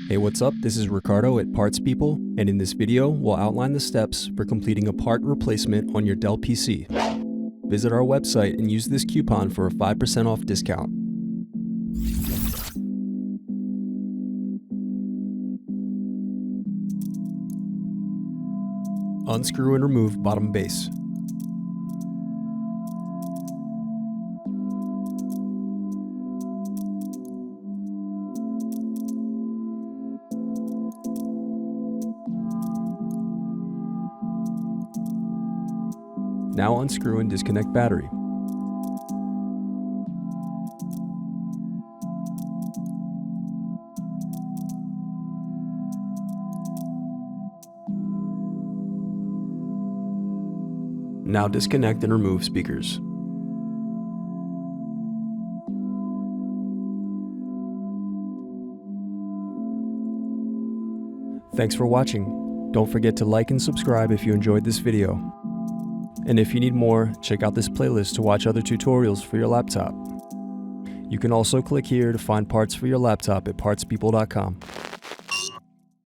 Hey, what's up? This is Ricardo at Parts People, and in this video, we'll outline the steps for completing a part replacement on your Dell PC. Visit our website and use this coupon for a 5% off discount. Unscrew and remove bottom base. Now unscrew and disconnect battery. Now disconnect and remove speakers. Thanks for watching. Don't forget to like and subscribe if you enjoyed this video. And if you need more, check out this playlist to watch other tutorials for your laptop. You can also click here to find parts for your laptop at partspeople.com.